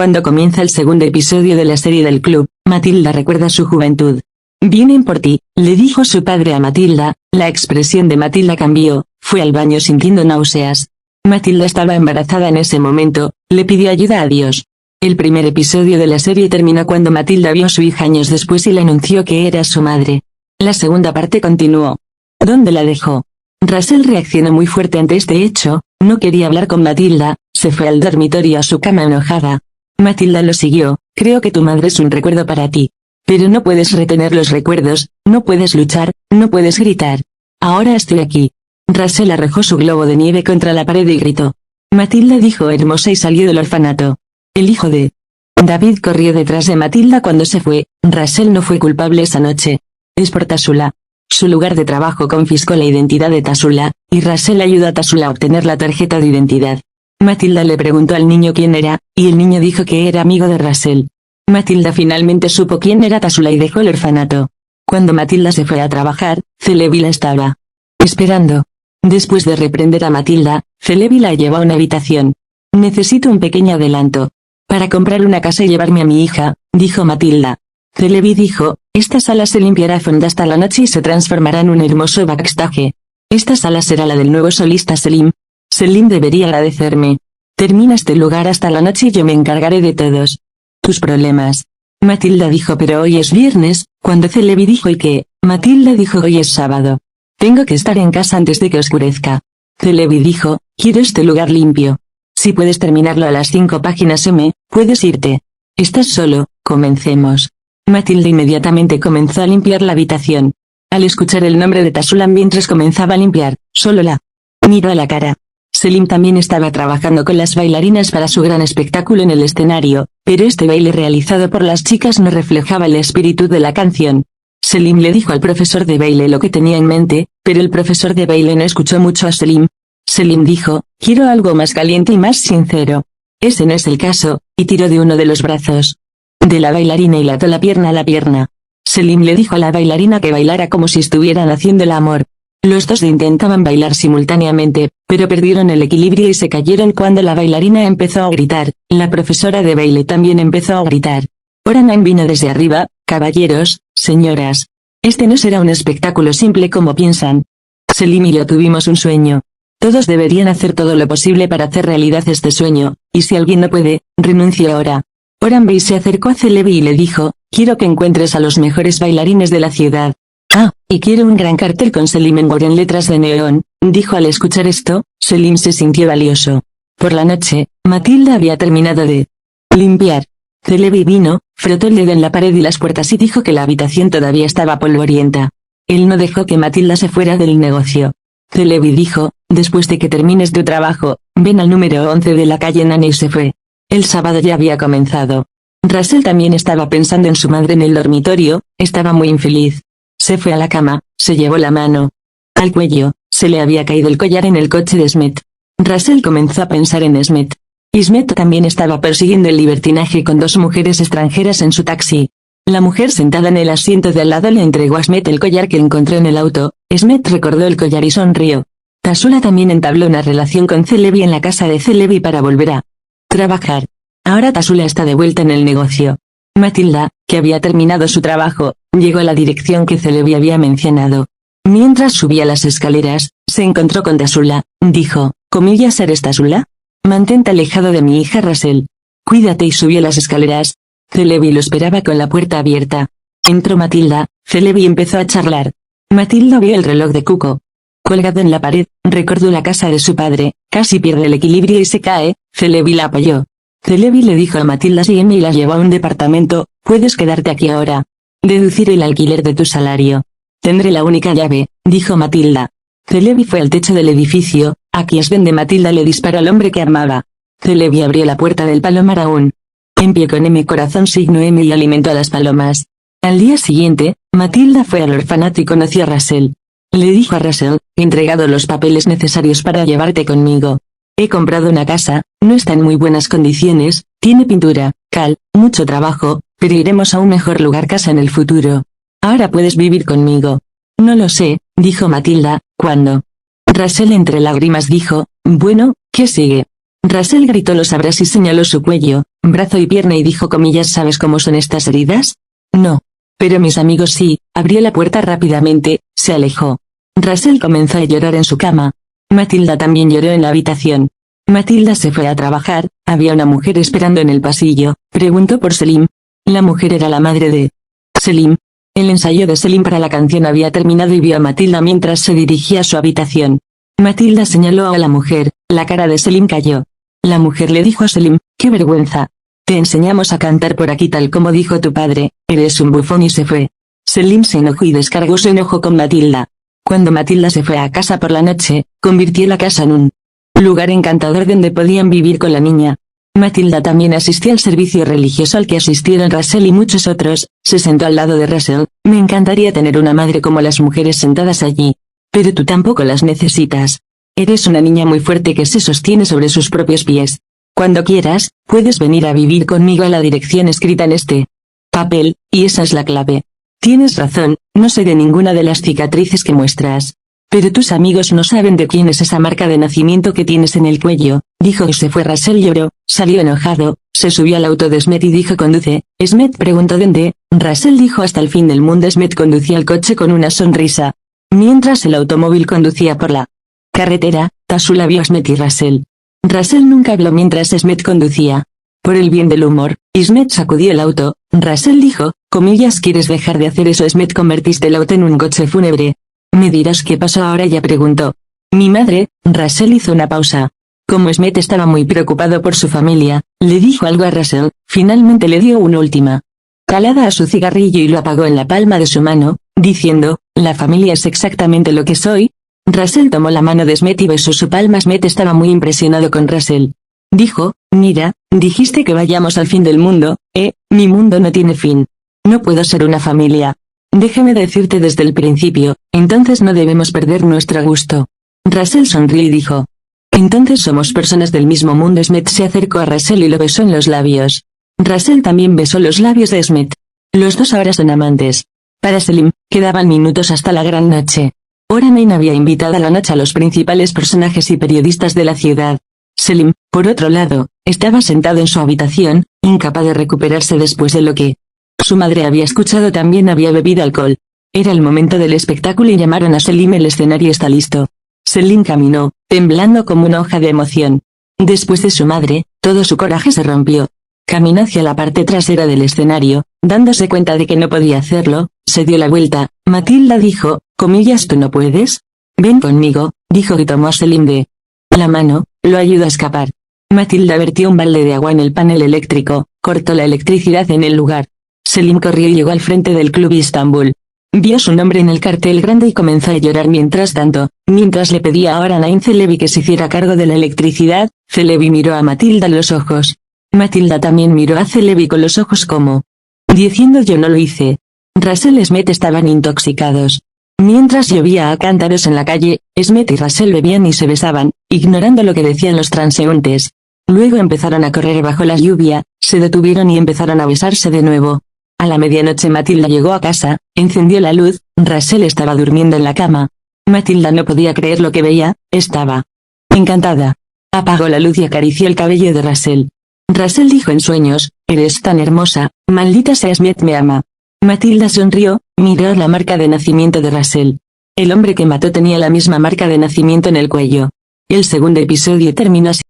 Cuando comienza el segundo episodio de la serie del club, Matilda recuerda su juventud. Vienen por ti, le dijo su padre a Matilda. La expresión de Matilda cambió, fue al baño sintiendo náuseas. Matilda estaba embarazada en ese momento, le pidió ayuda a Dios. El primer episodio de la serie terminó cuando Matilda vio a su hija años después y le anunció que era su madre. La segunda parte continuó. ¿Dónde la dejó? Russell reaccionó muy fuerte ante este hecho, no quería hablar con Matilda, se fue al dormitorio a su cama enojada. Matilda lo siguió, creo que tu madre es un recuerdo para ti. Pero no puedes retener los recuerdos, no puedes luchar, no puedes gritar. Ahora estoy aquí. Russell arrojó su globo de nieve contra la pared y gritó. Matilda dijo hermosa y salió del orfanato. El hijo de David corrió detrás de Matilda cuando se fue. Russell no fue culpable esa noche. Es por Tasula. Su lugar de trabajo confiscó la identidad de Tasula, y Russell ayudó a Tasula a obtener la tarjeta de identidad. Matilda le preguntó al niño quién era, y el niño dijo que era amigo de Russell. Matilda finalmente supo quién era Tasula y dejó el orfanato. Cuando Matilda se fue a trabajar, Celebi la estaba esperando. Después de reprender a Matilda, Celebi la llevó a una habitación. Necesito un pequeño adelanto. Para comprar una casa y llevarme a mi hija, dijo Matilda. Celebi dijo, esta sala se limpiará a fondo hasta la noche y se transformará en un hermoso backstage. Esta sala será la del nuevo solista Selim. Selim debería agradecerme. Termina este lugar hasta la noche y yo me encargaré de todos tus problemas. Matilda dijo pero hoy es viernes, cuando Celebi dijo ¿y qué? Matilda dijo hoy es sábado. Tengo que estar en casa antes de que oscurezca. Celebi dijo, quiero este lugar limpio. Si puedes terminarlo a las 5 páginas puedes irte. Estás solo, comencemos. Matilda inmediatamente comenzó a limpiar la habitación. Al escuchar el nombre de Tasula mientras comenzaba a limpiar, solo la miró a la cara. Selim también estaba trabajando con las bailarinas para su gran espectáculo en el escenario, pero este baile realizado por las chicas no reflejaba el espíritu de la canción. Selim le dijo al profesor de baile lo que tenía en mente, pero el profesor de baile no escuchó mucho a Selim. Selim dijo, quiero algo más caliente y más sincero. Ese no es el caso, y tiró de uno de los brazos de la bailarina y la ató la pierna a la pierna. Selim le dijo a la bailarina que bailara como si estuvieran haciendo el amor. Los dos intentaban bailar simultáneamente, pero perdieron el equilibrio y se cayeron cuando la bailarina empezó a gritar. La profesora de baile también empezó a gritar. Oranan vino desde arriba, caballeros, señoras. Este no será un espectáculo simple como piensan. Selim y yo tuvimos un sueño. Todos deberían hacer todo lo posible para hacer realidad este sueño, y si alguien no puede, renuncie ahora. Oranbey se acercó a Celebi y le dijo, quiero que encuentres a los mejores bailarines de la ciudad. Ah, y quiero un gran cartel con Selim en letras de neón, dijo al escuchar esto. Selim se sintió valioso. Por la noche, Matilda había terminado de limpiar. Celebi vino, frotó el dedo en la pared y las puertas y dijo que la habitación todavía estaba polvorienta. Él no dejó que Matilda se fuera del negocio. Celebi dijo, después de que termines tu trabajo, ven al número 11 de la calle Nane y se fue. El sábado ya había comenzado. Russell también estaba pensando en su madre en el dormitorio, estaba muy infeliz. Se fue a la cama, se llevó la mano al cuello, se le había caído el collar en el coche de Smith. Russell comenzó a pensar en Smith. Smith también estaba persiguiendo el libertinaje con 2 mujeres extranjeras en su taxi. La mujer sentada en el asiento de al lado le entregó a Smith el collar que encontró en el auto. Smith recordó el collar y sonrió. Tasula también entabló una relación con Celebi en la casa de Celebi para volver a trabajar. Ahora Tasula está de vuelta en el negocio. Matilda, que había terminado su trabajo, llegó a la dirección que Celebi había mencionado. Mientras subía las escaleras, se encontró con Tasula. Dijo, ¿comillas eres Tasula? Mantente alejado de mi hija Russell. Cuídate y subió las escaleras. Celebi lo esperaba con la puerta abierta. Entró Matilda, Celebi empezó a charlar. Matilda vio el reloj de Cuco colgado en la pared, recordó la casa de su padre, casi pierde el equilibrio y se cae. Celebi la apoyó. Celebi le dijo a Matilda sígueme y la llevó a un departamento, puedes quedarte aquí ahora. Deducir el alquiler de tu salario. Tendré la única llave, dijo Matilda. Celebi fue al techo del edificio, aquí es donde Matilda le disparó al hombre que amaba. Celebi abrió la puerta del palomar aún en pie con M corazón signo M y alimentó a las palomas. Al día siguiente, Matilda fue al orfanato y conoció a Russell. Le dijo a Russell, he entregado los papeles necesarios para llevarte conmigo. He comprado una casa, no está en muy buenas condiciones, tiene pintura, cal, mucho trabajo, pero iremos a un mejor lugar casa en el futuro. Ahora puedes vivir conmigo. No lo sé, dijo Matilda, ¿cuándo? Russell entre lágrimas dijo, bueno, ¿qué sigue? Russell gritó lo sabrás y señaló su cuello, brazo y pierna y dijo comillas ¿sabes cómo son estas heridas? No. Pero mis amigos sí, abrió la puerta rápidamente, se alejó. Russell comenzó a llorar en su cama. Matilda también lloró en la habitación. Matilda se fue a trabajar, había una mujer esperando en el pasillo, preguntó por Selim. La mujer era la madre de Selim. El ensayo de Selim para la canción había terminado y vio a Matilda mientras se dirigía a su habitación. Matilda señaló a la mujer, la cara de Selim cayó. La mujer le dijo a Selim, ¡qué vergüenza! Te enseñamos a cantar por aquí tal como dijo tu padre, eres un bufón y se fue. Selim se enojó y descargó su enojo con Matilda. Cuando Matilda se fue a casa por la noche, convirtió la casa en un lugar encantador donde podían vivir con la niña. Matilda también asistió al servicio religioso al que asistieron Russell y muchos otros, se sentó al lado de Russell, me encantaría tener una madre como las mujeres sentadas allí. Pero tú tampoco las necesitas. Eres una niña muy fuerte que se sostiene sobre sus propios pies. Cuando quieras, puedes venir a vivir conmigo a la dirección escrita en este papel, y esa es la clave. Tienes razón, no sé de ninguna de las cicatrices que muestras. Pero tus amigos no saben de quién es esa marca de nacimiento que tienes en el cuello, dijo y se fue. Russell lloró, salió enojado, se subió al auto de Smith y dijo conduce. Smith preguntó dónde, Russell dijo hasta el fin del mundo. Smith conducía el coche con una sonrisa. Mientras el automóvil conducía por la carretera, Tasula vio a Smith y Russell. Russell nunca habló mientras Smith conducía. Por el bien del humor, Smith sacudió el auto. Russell dijo, comillas ¿quieres dejar de hacer eso? Smith convertiste el auto en un coche fúnebre. ¿Me dirás qué pasó ahora? Ella preguntó. Mi madre, Russell hizo una pausa. Como Smith estaba muy preocupado por su familia, le dijo algo a Russell, finalmente le dio una última calada a su cigarrillo y lo apagó en la palma de su mano, diciendo, la familia es exactamente lo que soy. Russell tomó la mano de Smith y besó su palma. Smith estaba muy impresionado con Russell. Dijo, mira, dijiste que vayamos al fin del mundo, mi mundo no tiene fin. No puedo ser una familia. Déjame decirte desde el principio, entonces no debemos perder nuestro gusto. Russell sonrió y dijo. Entonces somos personas del mismo mundo. Smith se acercó a Russell y lo besó en los labios. Russell también besó los labios de Smith. Los dos ahora son amantes. Para Selim, quedaban minutos hasta la gran noche. Oramein había invitado a la noche a los principales personajes y periodistas de la ciudad. Selim, por otro lado, estaba sentado en su habitación, incapaz de recuperarse después de lo que su madre había escuchado. También había bebido alcohol. Era el momento del espectáculo y llamaron a Selim. El escenario está listo. Selim caminó, temblando como una hoja de emoción. Después de su madre, todo su coraje se rompió. Caminó hacia la parte trasera del escenario, dándose cuenta de que no podía hacerlo, se dio la vuelta. Matilda dijo, comillas ¿tú no puedes? Ven conmigo, dijo y tomó a Selim de la mano, lo ayudó a escapar. Matilda vertió un balde de agua en el panel eléctrico, cortó la electricidad en el lugar. Selim corrió y llegó al frente del club Istambul. Vio su nombre en el cartel grande y comenzó a llorar mientras le pedía a Oramein Celebi que se hiciera cargo de la electricidad. Celebi miró a Matilda a los ojos. Matilda también miró a Celebi con los ojos como diciendo yo no lo hice. Russell y Smith estaban intoxicados. Mientras llovía a cántaros en la calle, Smith y Russell bebían y se besaban, ignorando lo que decían los transeúntes. Luego empezaron a correr bajo la lluvia, se detuvieron y empezaron a besarse de nuevo. A la medianoche Matilda llegó a casa, encendió la luz, Russell estaba durmiendo en la cama. Matilda no podía creer lo que veía, estaba encantada. Apagó la luz y acarició el cabello de Russell. Russell dijo en sueños, eres tan hermosa, maldita sea Smith me ama. Matilda sonrió, miró la marca de nacimiento de Russell. El hombre que mató tenía la misma marca de nacimiento en el cuello. El segundo episodio terminó así.